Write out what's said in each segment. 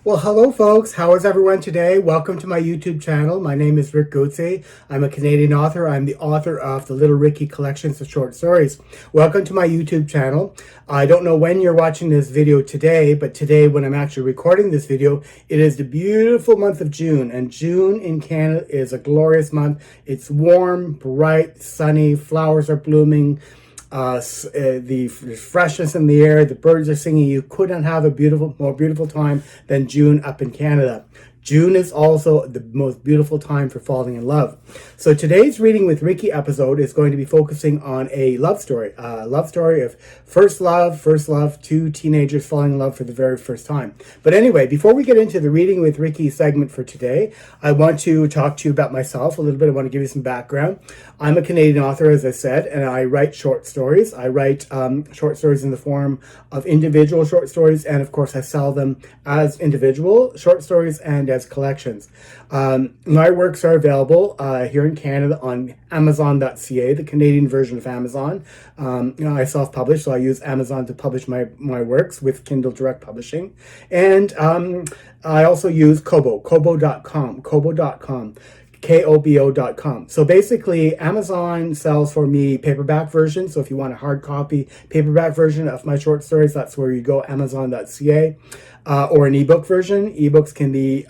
Well, hello folks. How is everyone today? Welcome to my YouTube channel. My name is Rick Gauthier. I'm a Canadian author. I'm the author of the Little Ricky collections of short stories. Welcome to my YouTube channel. I don't know when you're watching this video today, but today when I'm actually recording this video, it is the beautiful month of June, and June in Canada is a glorious month. It's warm, bright, sunny, flowers are blooming. The freshness in the air, the birds are singing. You couldn't have a more beautiful time than June up in Canada. June is also the most beautiful time for falling in love. So today's Reading with Ricky episode is going to be focusing on a love story of first love, two teenagers falling in love for the very first time. But anyway, before we get into the Reading with Ricky segment for today, I want to talk to you about myself a little bit. I want to give you some background. I'm a Canadian author, as I said, and I write short stories. I write short stories in the form of individual short stories, and of course I sell them as individual short stories and as collections. My works are available here in Canada on Amazon.ca, the Canadian version of Amazon. I self-publish, so I use Amazon to publish my works with Kindle Direct Publishing. And I also use Kobo.com. Kobo.com. So basically, Amazon sells for me paperback versions. So if you want a hard copy paperback version of my short stories, that's where you go, Amazon.ca. Or an ebook version. Ebooks can be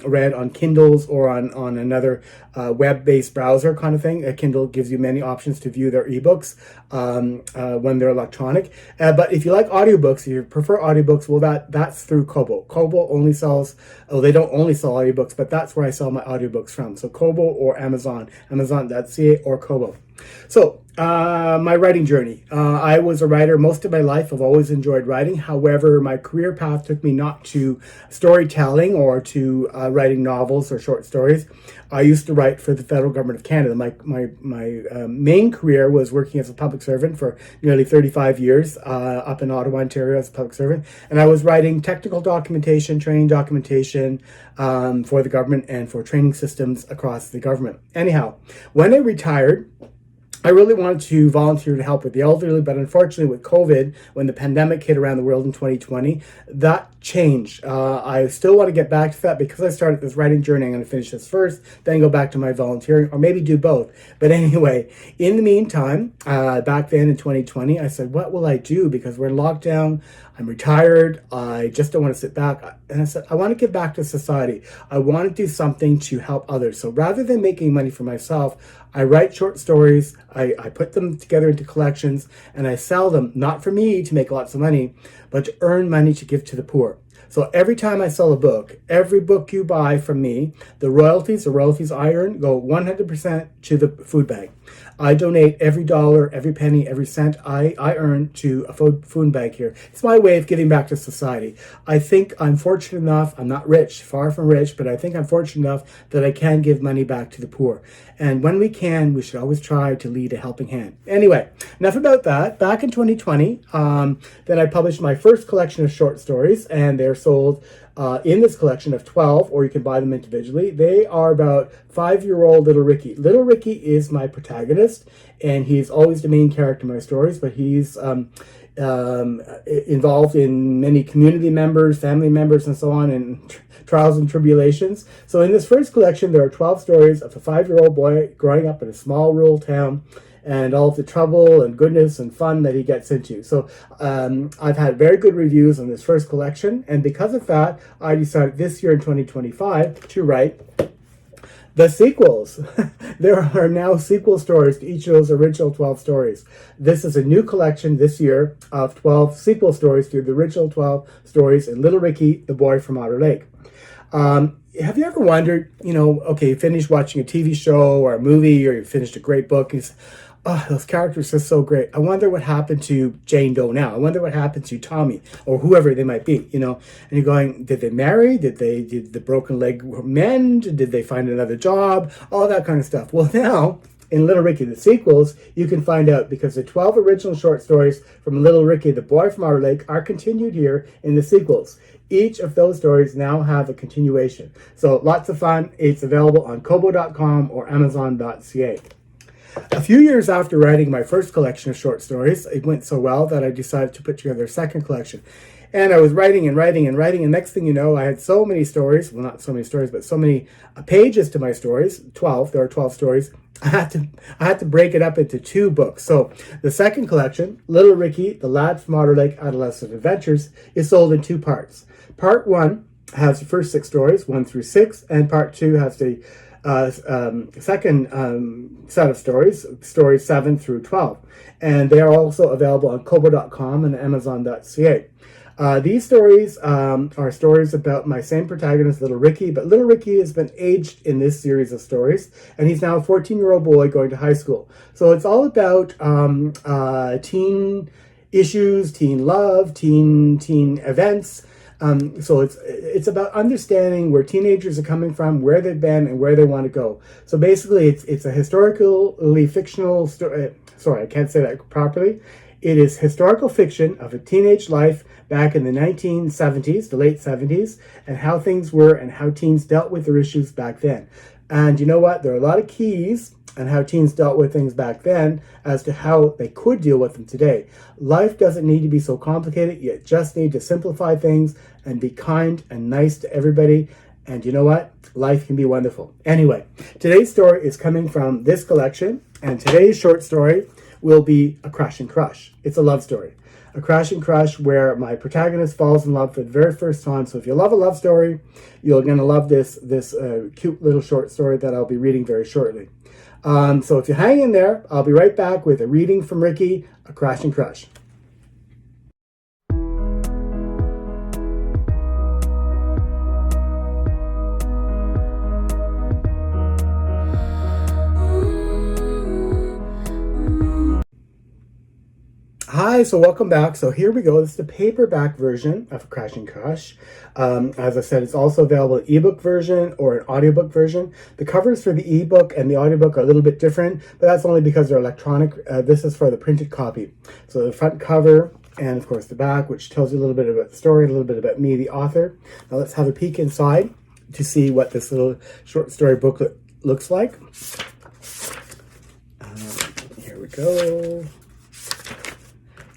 read on Kindles or on another web-based browser kind of thing. Kindle gives you many options to view their ebooks when they're electronic. But if you like audiobooks, if you prefer audiobooks, well, that's through Kobo. Kobo only sells, they don't only sell audiobooks, but that's where I sell my audiobooks from. So Kobo or Amazon, Amazon.ca or Kobo. So, my writing journey. I was a writer most of my life. I've always enjoyed writing. However, my career path took me not to storytelling or to writing novels or short stories. I used to write for the federal government of Canada. My main career was working as a public servant for nearly 35 years up in Ottawa, Ontario as a public servant. And I was writing technical documentation, training documentation for the government and for training systems across the government. Anyhow, when I retired, I really wanted to volunteer to help with the elderly, but unfortunately with COVID, when the pandemic hit around the world in 2020, that changed. I still want to get back to that because I started this writing journey. I'm going to finish this first, then go back to my volunteering, or maybe do both. But anyway, in the meantime, back then in 2020, I said, what will I do? Because we're in lockdown, I'm retired, I just don't want to sit back. And I said, I want to give back to society. I want to do something to help others. So rather than making money for myself, I write short stories, I put them together into collections, and I sell them, not for me to make lots of money, but to earn money to give to the poor. So every time I sell a book, every book you buy from me, the royalties I earn go 100% to the food bank. I donate every dollar, every penny, every cent I earn to a food bank here. It's my way of giving back to society. I think I'm fortunate enough, I'm not rich, far from rich, but I think I'm fortunate enough that I can give money back to the poor. And when we can, we should always try to lead a helping hand. Anyway, enough about that. Back in 2020, then I published my first collection of short stories, and they're sold in this collection of 12, or you can buy them individually. They are about 5-year-old Little Ricky. Little Ricky is my protagonist, and he's always the main character in my stories, but he's involved in many community members, family members, and so on, and trials and tribulations. So in this first collection, there are 12 stories of a 5-year-old boy growing up in a small rural town, and all of the trouble and goodness and fun that he gets into. So I've had very good reviews on this first collection, and because of that, I decided this year in 2025 to write the sequels. There are now sequel stories to each of those original 12 stories. This is a new collection this year of 12 sequel stories to the original 12 stories in Little Ricky, the Boy from Otter Lake. Have you ever wondered, okay, you finished watching a TV show or a movie, or you finished a great book, and oh, those characters are so great. I wonder what happened to Jane Doe now. I wonder what happened to Tommy or whoever they might be, And you're going, did they marry? Did the broken leg mend? Did they find another job? All that kind of stuff. Well, now, in Little Ricky, the sequels, you can find out, because the 12 original short stories from Little Ricky, the Boy from Otter Lake, are continued here in the sequels. Each of those stories now have a continuation. So lots of fun. It's available on Kobo.com or Amazon.ca. A few years after writing my first collection of short stories, it went so well that I decided to put together a second collection. And I was writing and writing and writing, and next thing you know, I had so many stories. Well, not so many stories, but so many pages to my stories. 12. There are 12 stories. I had to break it up into 2 books. So the second collection, Little Ricky, The Lad from Otter Lake, Adolescent Adventures, is sold in 2 parts. Part 1 has the first 6 stories, 1 through 6, and part 2 has the second set of stories 7 through 12. And they are also available on kobo.com and amazon.ca. These stories are stories about my same protagonist, Little Ricky, but Little Ricky has been aged in this series of stories, and he's now a 14-year-old boy going to high school. So it's all about teen issues, teen love, teen events. So it's about understanding where teenagers are coming from, where they've been, and where they want to go. So basically, it's a historically fictional story. Sorry, I can't say that properly. It is historical fiction of a teenage life back in the 1970s, the late 70s, and how things were and how teens dealt with their issues back then. And you know what? There are a lot of keys on how teens dealt with things back then as to how they could deal with them today. Life doesn't need to be so complicated. You just need to simplify things and be kind and nice to everybody. And you know what? Life can be wonderful. Anyway, today's story is coming from this collection, and today's short story will be A Crush and Crush. It's a love story. A crush and crush where my protagonist falls in love for the very first time. So if you love a love story, you're going to love this cute little short story that I'll be reading very shortly. So if you hang in there, I'll be right back with a reading from Ricky, A Crush and Crush. Hi, so welcome back. So here we go. This is the paperback version of Crash and Crush. As I said, it's also available in ebook version or an audiobook version. The covers for the ebook and the audiobook are a little bit different, but that's only because they're electronic. This is for the printed copy. So the front cover and of course the back, which tells you a little bit about the story, a little bit about me, the author. Now let's have a peek inside to see what this little short story booklet looks like. Here we go.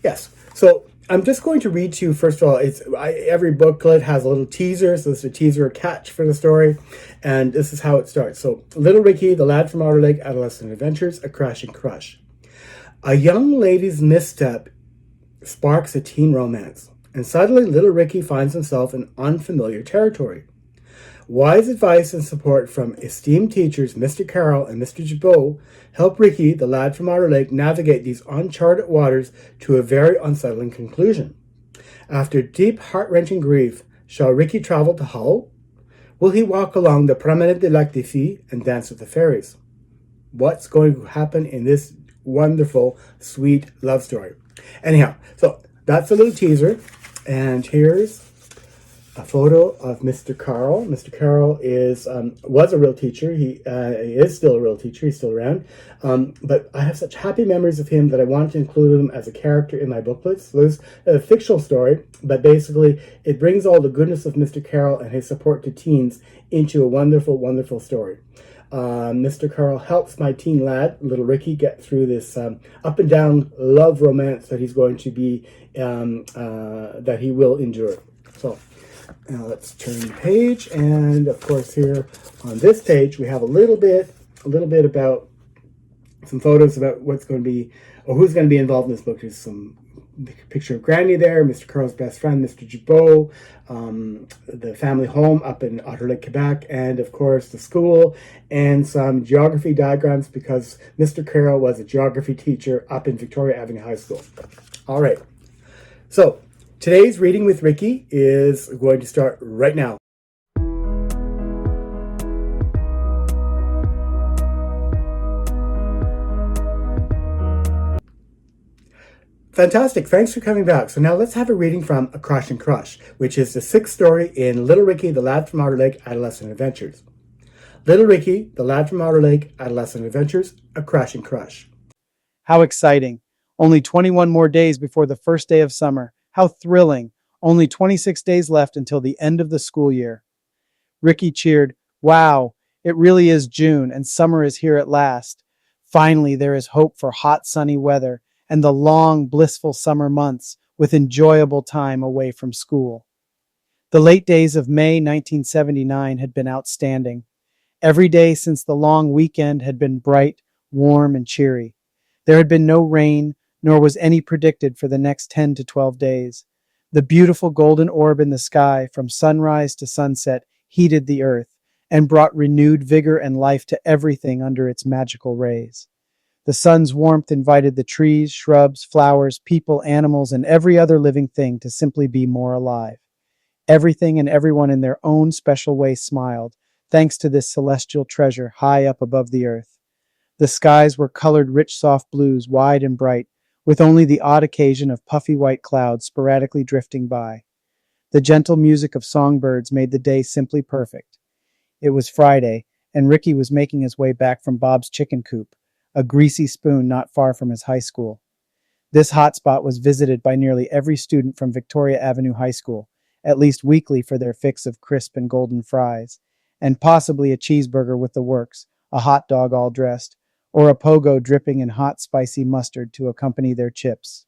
Yes, so I'm just going to read to you, first of all, every booklet has a little teaser, so this is a teaser catch for the story, and this is how it starts. So, Little Ricky, the Lad from Otter Lake, Adolescent Adventures, A Crash and Crush. A young lady's misstep sparks a teen romance, and suddenly Little Ricky finds himself in unfamiliar territory. Wise advice and support from esteemed teachers Mr. Carroll and Mr. Dubeau help Ricky, the lad from Otter Lake, navigate these uncharted waters to a very unsettling conclusion. After deep, heart-wrenching grief, shall Ricky travel to Hull? Will he walk along the Promenade de Lac des Filles and dance with the fairies? What's going to happen in this wonderful, sweet love story? Anyhow, so that's a little teaser, and here's a photo of Mr. Carroll. Mr. Carroll was a real teacher. He is still a real teacher. He's still around. But I have such happy memories of him that I wanted to include him as a character in my booklets. So there's a fictional story, but basically it brings all the goodness of Mr. Carroll and his support to teens into a wonderful, wonderful story. Mr. Carroll helps my teen lad, Little Ricky, get through this up and down love romance that he's going to be, that he will endure. So, now let's turn the page, and of course here on this page we have a little bit about some photos about what's going to be, or who's going to be involved in this book. There's some picture of Granny there, Mr. Carroll's best friend, Mr. Dubeau, the family home up in Otter Lake, Quebec, and of course the school, and some geography diagrams because Mr. Carroll was a geography teacher up in Victoria Avenue High School. All right, so today's reading with Ricky is going to start right now. Fantastic. Thanks for coming back. So now let's have a reading from A Crush and Crush, which is the 6th story in Little Ricky, the Lad from Otter Lake, Adolescent Adventures. Little Ricky, the Lad from Otter Lake, Adolescent Adventures, A Crush and Crush. How exciting. Only 21 more days before the first day of summer. How thrilling. Only 26 days left until the end of the school year. Ricky cheered, "Wow, it really is June and summer is here at last. Finally, there is hope for hot, sunny weather and the long, blissful summer months with enjoyable time away from school. The late days of May 1979 had been outstanding. Every day since the long weekend had been bright, warm, and cheery. There had been no rain, nor was any predicted for the next 10 to 12 days. The beautiful golden orb in the sky from sunrise to sunset heated the earth and brought renewed vigor and life to everything under its magical rays. The sun's warmth invited the trees, shrubs, flowers, people, animals, and every other living thing to simply be more alive. Everything and everyone in their own special way smiled, thanks to this celestial treasure high up above the earth. The skies were colored rich soft blues, wide and bright, with only the odd occasion of puffy white clouds sporadically drifting by. The gentle music of songbirds made the day simply perfect. It was Friday, and Ricky was making his way back from Bob's chicken coop, a greasy spoon not far from his high school. This hotspot was visited by nearly every student from Victoria Avenue High School, at least weekly for their fix of crisp and golden fries, and possibly a cheeseburger with the works, a hot dog all dressed, or a pogo dripping in hot spicy mustard to accompany their chips.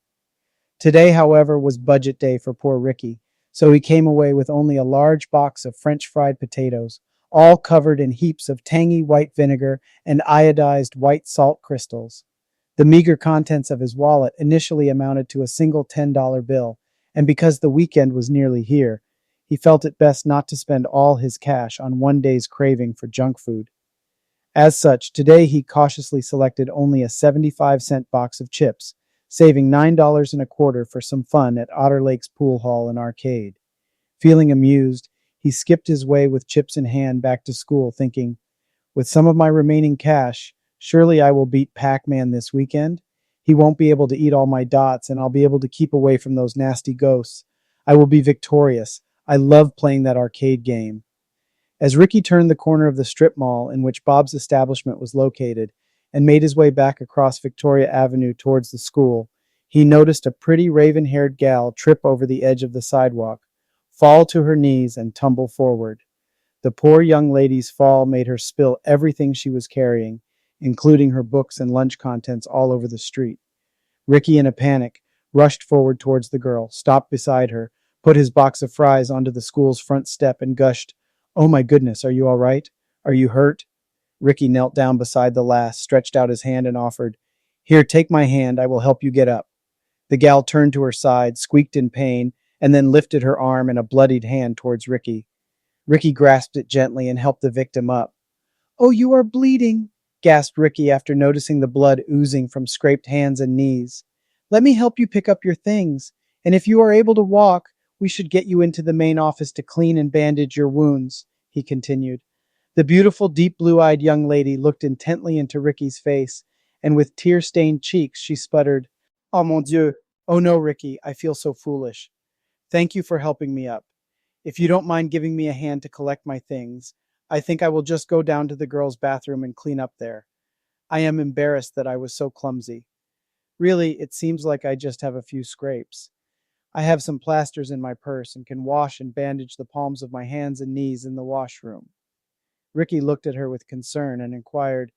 Today, however, was budget day for poor Ricky, so he came away with only a large box of French fried potatoes, all covered in heaps of tangy white vinegar and iodized white salt crystals. The meager contents of his wallet initially amounted to a single $10 bill, and because the weekend was nearly here, he felt it best not to spend all his cash on one day's craving for junk food. As such, today he cautiously selected only a 75-cent box of chips, saving $9.25 for some fun at Otter Lake's pool hall and arcade. Feeling amused, he skipped his way with chips in hand back to school, thinking, with some of my remaining cash, surely I will beat Pac-Man this weekend. He won't be able to eat all my dots, and I'll be able to keep away from those nasty ghosts. I will be victorious. I love playing that arcade game. As Ricky turned the corner of the strip mall in which Bob's establishment was located and made his way back across Victoria Avenue towards the school, he noticed a pretty raven-haired gal trip over the edge of the sidewalk, fall to her knees, and tumble forward. The poor young lady's fall made her spill everything she was carrying, including her books and lunch contents, all over the street. Ricky, in a panic, rushed forward towards the girl, stopped beside her, put his box of fries onto the school's front step, and gushed, "Oh my goodness, are you all right? Are you hurt?" Ricky knelt down beside the lass, stretched out his hand, and offered, "Here, take my hand, I will help you get up." The gal turned to her side, squeaked in pain, and then lifted her arm and a bloodied hand towards Ricky. Ricky grasped it gently and helped the victim up. "Oh, you are bleeding," gasped Ricky after noticing the blood oozing from scraped hands and knees. "Let me help you pick up your things, and if you are able to walk, we should get you into the main office to clean and bandage your wounds," he continued. The beautiful, deep blue-eyed young lady looked intently into Ricky's face, and with tear-stained cheeks, she sputtered, "Oh mon Dieu! Oh no, Ricky, I feel so foolish. Thank you for helping me up. If you don't mind giving me a hand to collect my things, I think I will just go down to the girls' bathroom and clean up there. I am embarrassed that I was so clumsy. Really, it seems like I just have a few scrapes. I have some plasters in my purse and can wash and bandage the palms of my hands and knees in the washroom." Ricky looked at her with concern and inquired,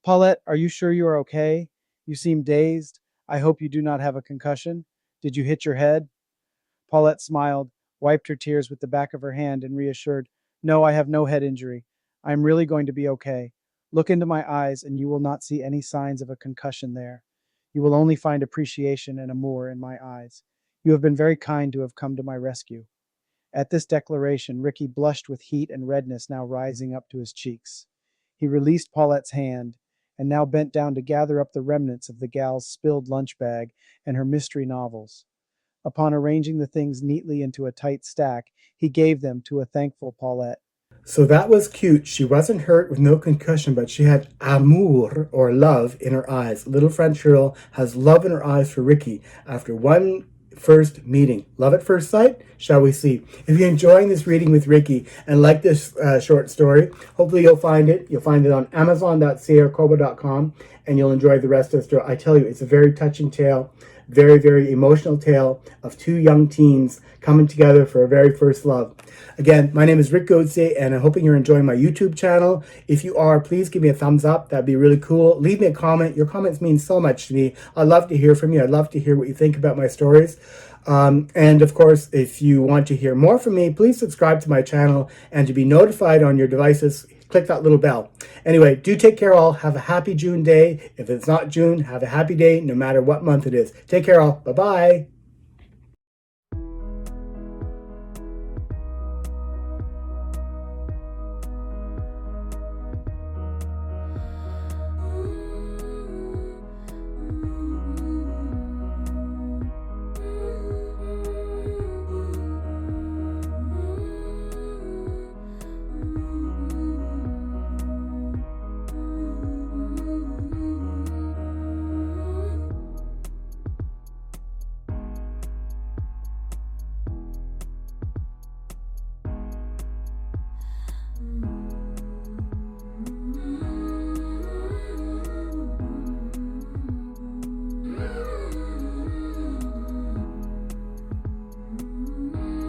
"Paulette, are you sure you are okay? You seem dazed. I hope you do not have a concussion. Did you hit your head?" Paulette smiled, wiped her tears with the back of her hand, and reassured, "No, I have no head injury. I am really going to be okay. Look into my eyes, and you will not see any signs of a concussion there. You will only find appreciation and amour in my eyes. You have been very kind to have come to my rescue." At this declaration, Ricky blushed with heat and redness now rising up to his cheeks. He released Paulette's hand, and now bent down to gather up the remnants of the gal's spilled lunch bag and her mystery novels. Upon arranging the things neatly into a tight stack, he gave them to a thankful Paulette. So that was cute. She wasn't hurt with no concussion, but she had amour, or love, in her eyes. Little French girl has love in her eyes for Ricky after one first meeting. Love at first sight? Shall we see? If you're enjoying this reading with Ricky and like this short story, hopefully you'll find it. You'll find it on Amazon.ca or Kobo.com, and you'll enjoy the rest of the story. I tell you, it's a very touching tale. Very, very emotional tale of two young teens coming together for a very first love. Again, my name is Rick Goetze, and I'm hoping you're enjoying my YouTube channel. If you are, please give me a thumbs up. That'd be really cool. Leave me a comment. Your comments mean so much to me. I'd love to hear from you. I'd love to hear what you think about my stories. And of course, if you want to hear more from me, please subscribe to my channel, and to be notified on your devices, click that little bell. Anyway, do take care all. Have a happy June day. If it's not June, have a happy day no matter what month it is. Take care all. Bye-bye.